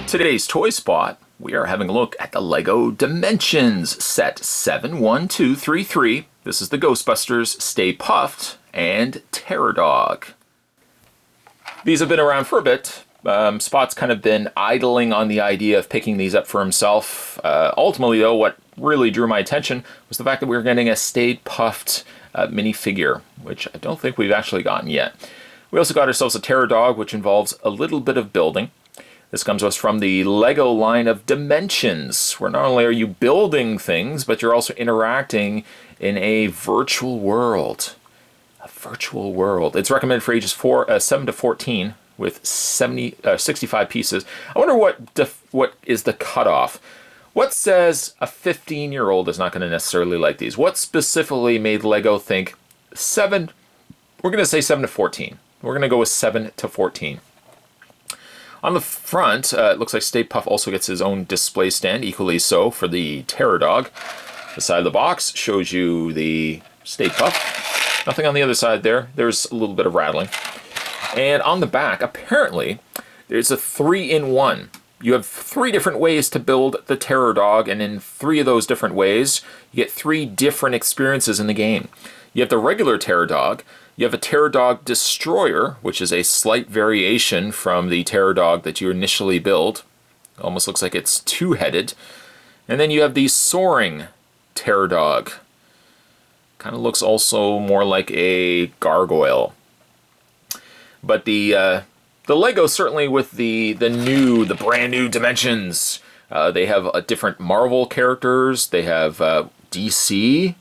Today's Toy Spot, we are having a look at the LEGO Dimensions set 71233. This is the Ghostbusters, Stay Puft, and Terror Dog. These have been around for a bit. Spot's kind of been idling on the idea of picking these up for himself. Ultimately, though, what really drew my attention was the fact that we were getting a Stay Puft minifigure, which I don't think we've actually gotten yet. We also got ourselves a Terror Dog, which involves a little bit of building. This comes to us from the LEGO line of Dimensions, where not only are you building things, but you're also interacting in a virtual world. A virtual world. It's recommended for ages 7 to 14 with 65 pieces. I wonder what is the cutoff. What says a 15-year-old is not going to necessarily like these? What specifically made LEGO think 7? We're going to say 7 to 14. We're going to go with 7 to 14. On the front, it looks like Stay Puft also gets his own display stand, equally so for the Terror Dog. The side of the box shows you the Stay Puft. Nothing on the other side there. There's a little bit of rattling. And on the back, apparently, there's a 3-in-1. You have 3 different ways to build the Terror Dog, and in 3 of those different ways, you get 3 different experiences in the game. You have the regular Terror Dog. You have a Terror Dog Destroyer, which is a slight variation from the Terror Dog that you initially build. Almost looks like it's 2-headed. And then you have the Soaring Terror Dog. Kind of looks also more like a gargoyle. But the LEGO, certainly with the brand new Dimensions, they have different Marvel characters. They have DC.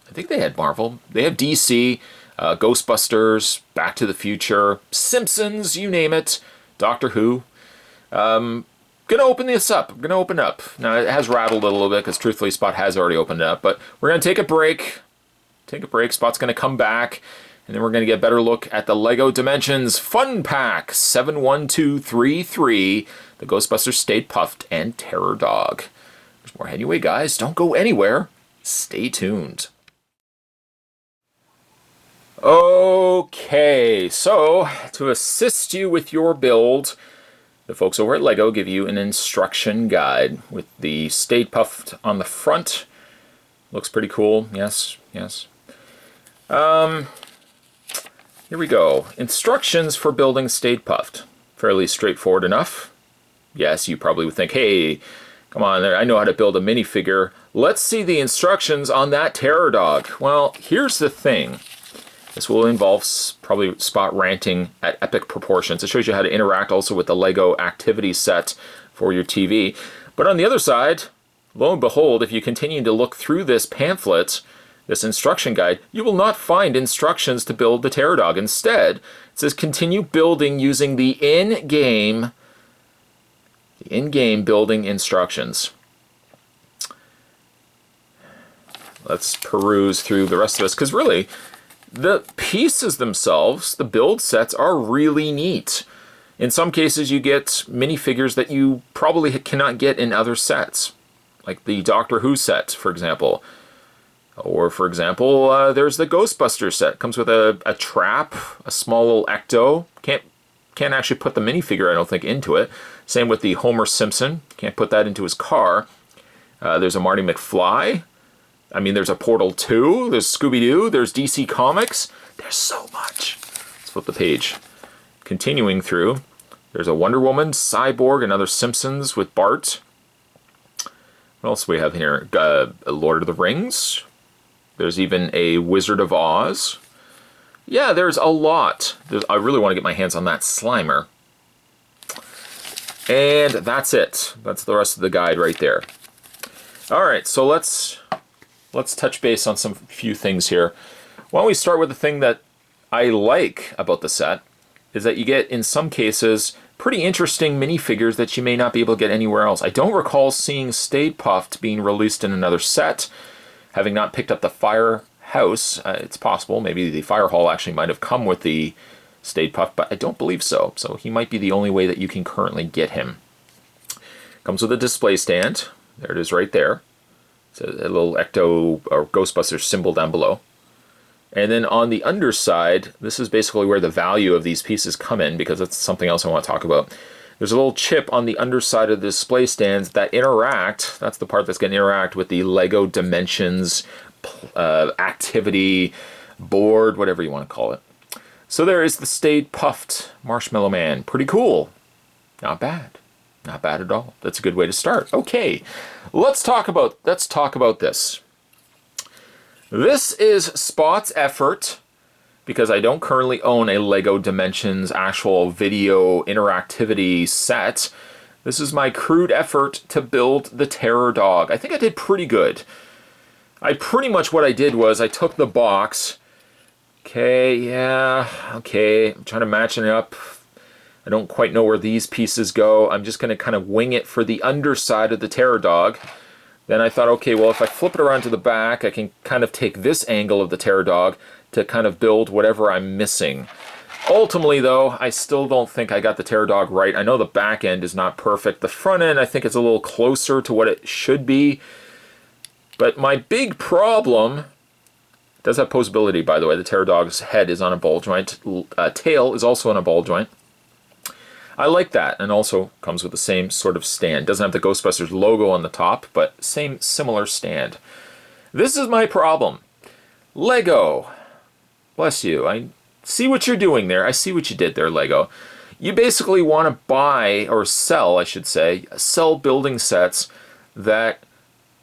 I think they had Marvel. They have DC. Ghostbusters, Back to the Future, Simpsons, you name it, Doctor Who. Gonna open this up. Gonna open up. Now, it has rattled a little bit because truthfully Spot has already opened it up, but we're gonna take a break. Spot's gonna come back, and then we're gonna get a better look at the LEGO Dimensions Fun Pack 71233, the Ghostbusters, Stay Puft, and Terror Dog. There's more anyway, guys. Don't go anywhere. Stay tuned. Okay, so to assist you with your build, the folks over at LEGO give you an instruction guide with the Stay Puft on the front. Looks pretty cool. Yes. Here we go. Instructions for building Stay Puft. Fairly straightforward enough. Yes, you probably would think, hey, come on, I know how to build a minifigure. Let's see the instructions on that Terror Dog. Well, here's the thing. This will involve probably Spot ranting at epic proportions. It shows you how to interact also with the LEGO activity set for your TV. But on the other side, lo and behold, if you continue to look through this pamphlet, this instruction guide, you will not find instructions to build the Terror Dog. Instead, it says continue building using the in-game building instructions. Let's peruse through the rest of this, because really, the pieces themselves, the build sets, are really neat. In some cases, you get minifigures that you probably cannot get in other sets, like the Doctor Who set, for example. Or, for example, there's the Ghostbusters set. Comes with a trap, a small little ecto. Can't actually put the minifigure, I don't think, into it. Same with the Homer Simpson. Can't put that into his car. There's a Marty McFly. I mean, there's a Portal 2, there's Scooby-Doo, there's DC Comics. There's so much. Let's flip the page. Continuing through, there's a Wonder Woman, Cyborg, another Simpsons with Bart. What else do we have here? Lord of the Rings. There's even a Wizard of Oz. Yeah, there's a lot. I really want to get my hands on that Slimer. And that's it. That's the rest of the guide right there. All right, so let's touch base on some few things here. Why don't we start with the thing that I like about the set, is that you get, in some cases, pretty interesting minifigures that you may not be able to get anywhere else. I don't recall seeing Stay Puft being released in another set. Having not picked up the Firehouse, it's possible. Maybe the Fire Hall actually might have come with the Stay Puft, but I don't believe so. So he might be the only way that you can currently get him. Comes with a display stand. There it is right there. It's a little Ecto or Ghostbusters symbol down below. And then on the underside, this is basically where the value of these pieces come in, because that's something else I want to talk about. There's a little chip on the underside of the display stands that interact. That's the part that's going to interact with the LEGO Dimensions activity board, whatever you want to call it. So there is the Stay Puft Marshmallow Man. Pretty cool. Not bad. Not bad at all. That's a good way to start. Okay, let's talk about this. This is Spot's effort, because I don't currently own a LEGO Dimensions actual video interactivity set. This is my crude effort to build the Terror Dog. I think I did pretty good. Pretty much what I did was I took the box. Okay, yeah, okay. I'm trying to match it up. I don't quite know where these pieces go. I'm just going to kind of wing it for the underside of the Terror Dog. Then I thought, okay, well, if I flip it around to the back, I can kind of take this angle of the Terror Dog to kind of build whatever I'm missing. Ultimately, though, I still don't think I got the Terror Dog right. I know the back end is not perfect. The front end, I think, is a little closer to what it should be. But my big problem... does have posability, by the way. The Terror Dog's head is on a ball joint. Tail is also on a ball joint. I like that, and also comes with the same sort of stand. Doesn't have the Ghostbusters logo on the top, but similar stand. This is my problem. LEGO. Bless you. I see what you're doing there. I see what you did there, LEGO. You basically want to buy, or sell, I should say, sell building sets that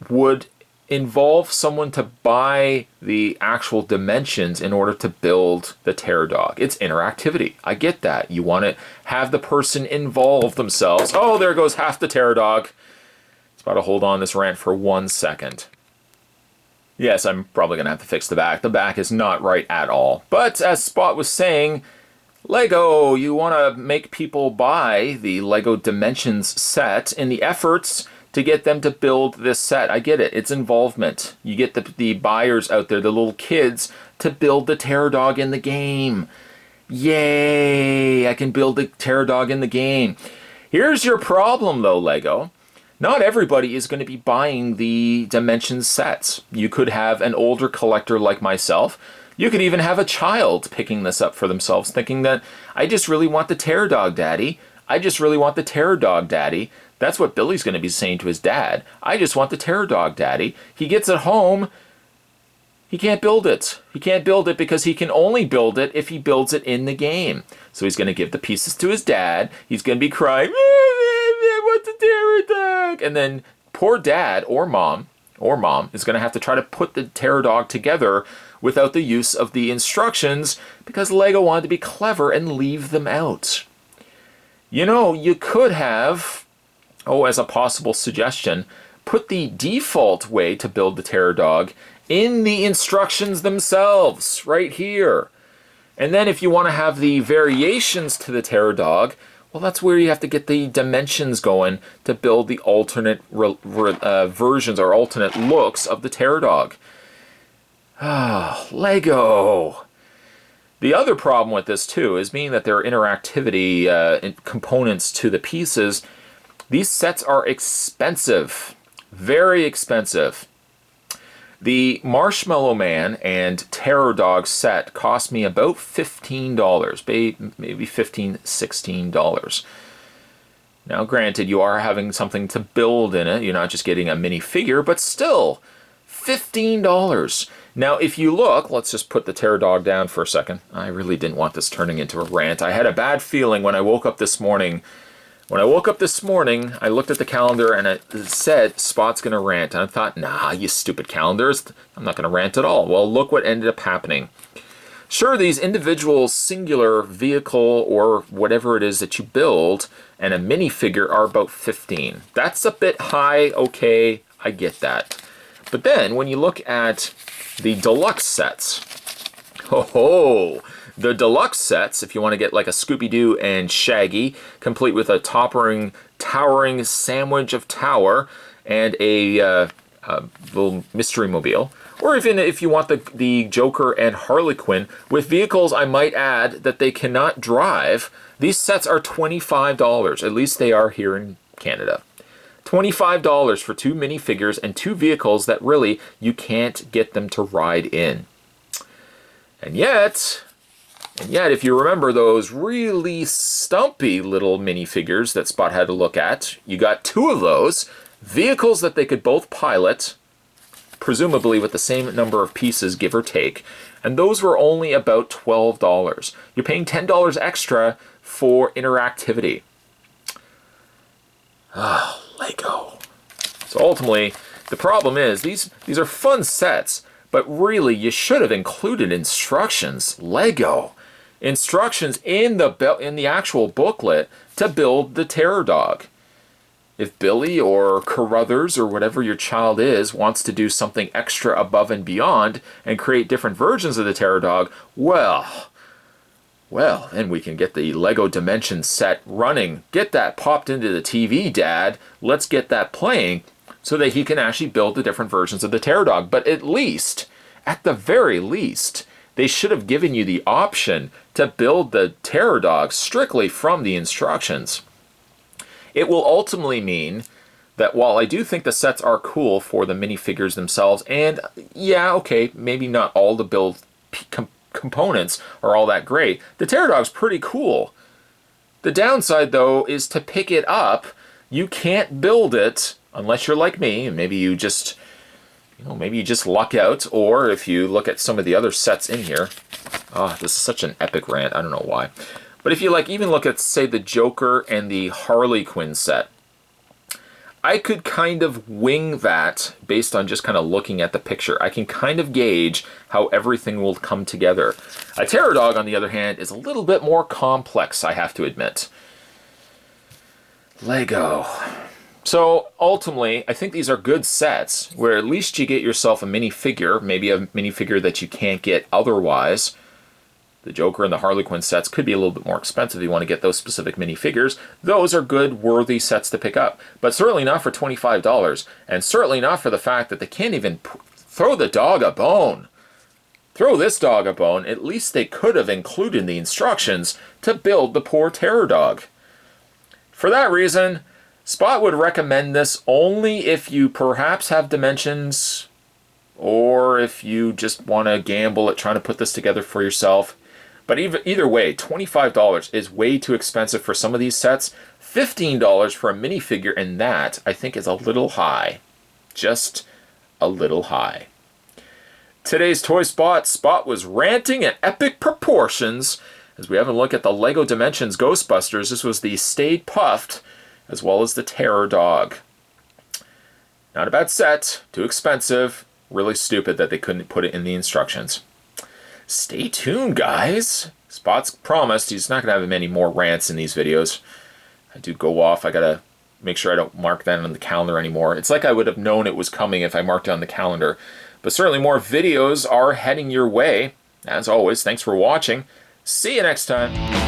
would involve someone to buy the actual dimensions in order to build the Terror Dog. It's interactivity. I get that. You want to have the person involve themselves. Oh, there goes half the Terror Dog. It's about to hold on this rant for 1 second. Yes, I'm probably going to have to fix the back. The back is not right at all. But as Spot was saying, LEGO, you want to make people buy the LEGO Dimensions set in the efforts to get them to build this set. I get it. It's involvement. You get the buyers out there, the little kids, to build the Terror Dog in the game. Yay! I can build the Terror Dog in the game. Here's your problem, though, LEGO. Not everybody is going to be buying the Dimensions sets. You could have an older collector like myself. You could even have a child picking this up for themselves, thinking that, I just really want the Terror Dog, Daddy. I just really want the Terror Dog, Daddy. That's what Billy's going to be saying to his dad. I just want the Terror Dog, Daddy. He gets it home. He can't build it. He can't build it because he can only build it if he builds it in the game. So he's going to give the pieces to his dad. He's going to be crying, I want the Terror Dog. And then poor dad or mom is going to have to try to put the Terror Dog together without the use of the instructions because LEGO wanted to be clever and leave them out. You know, you could have... as a possible suggestion, put the default way to build the Terror Dog in the instructions themselves, right here. And then if you want to have the variations to the Terror Dog, well, that's where you have to get the dimensions going to build the alternate versions or alternate looks of the Terror Dog. LEGO. The other problem with this, too, is being that there are interactivity components to the pieces. These sets are expensive, very expensive. The Marshmallow Man and Terror Dog set cost me about $15, maybe $15, $16. Now, granted, you are having something to build in it. You're not just getting a mini figure, but still, $15. Now, if you look, let's just put the Terror Dog down for a second. I really didn't want this turning into a rant. I had a bad feeling when I woke up this morning. I looked at the calendar and it said Spot's going to rant. And I thought, nah, you stupid calendars. I'm not going to rant at all. Well, look what ended up happening. Sure, these individual singular vehicle or whatever it is that you build and a minifigure are about $15. That's a bit high, okay, I get that. But then when you look at the deluxe sets, the deluxe sets, if you want to get like a Scooby-Doo and Shaggy, complete with a towering sandwich of tower and a little mystery mobile, or even if you want the Joker and Harley Quinn with vehicles, I might add, that they cannot drive, these sets are $25. At least they are here in Canada. $25 for 2 minifigures and 2 vehicles that really you can't get them to ride in. And yet, And yet, if you remember those really stumpy little minifigures that Spot had to look at, you got 2 of those, vehicles that they could both pilot, presumably with the same number of pieces, give or take, and those were only about $12. You're paying $10 extra for interactivity. Ah, Lego. So ultimately, the problem is, these are fun sets, but really, you should have included instructions. Lego. Instructions in the actual booklet to build the Terror Dog. If Billy or Carruthers or whatever your child is wants to do something extra above and beyond and create different versions of the Terror Dog, well, then we can get the Lego Dimensions set running. Get that popped into the TV, Dad. Let's get that playing so that he can actually build the different versions of the Terror Dog. But at the very least, they should have given you the option to build the Terror Dog strictly from the instructions. It will ultimately mean that while I do think the sets are cool for the minifigures themselves, and yeah, okay, maybe not all the build components are all that great, the Terror Dog's pretty cool. The downside, though, is to pick it up, you can't build it unless you're like me, and maybe you just luck out, or if you look at some of the other sets in here. Oh, this is such an epic rant, I don't know why. But if you even look at, say, the Joker and the Harley Quinn set, I could kind of wing that based on just kind of looking at the picture. I can kind of gauge how everything will come together. A Terror Dog, on the other hand, is a little bit more complex, I have to admit. Lego. So ultimately, I think these are good sets where at least you get yourself a minifigure, maybe a minifigure that you can't get otherwise. The Joker and the Harley Quinn sets could be a little bit more expensive if you want to get those specific minifigures. Those are good, worthy sets to pick up, but certainly not for $25, and certainly not for the fact that they can't even throw the dog a bone. Throw this dog a bone. At least they could have included in the instructions to build the poor Terror Dog. For that reason, Spot would recommend this only if you perhaps have Dimensions, or if you just want to gamble at trying to put this together for yourself. But either way, $25 is way too expensive for some of these sets. $15 for a minifigure, and that, I think, is a little high. Just a little high. Today's Toy Spot, Spot was ranting at epic proportions as we have a look at the Lego Dimensions Ghostbusters. This was the Stay Puft, as well as the Terror Dog. Not a bad set, too expensive, really stupid that they couldn't put it in the instructions. Stay tuned, guys. Spot's promised he's not going to have many more rants in these videos. I do go off. I got to make sure I don't mark that on the calendar anymore. It's like I would have known it was coming if I marked it on the calendar. But certainly more videos are heading your way. As always, thanks for watching. See you next time.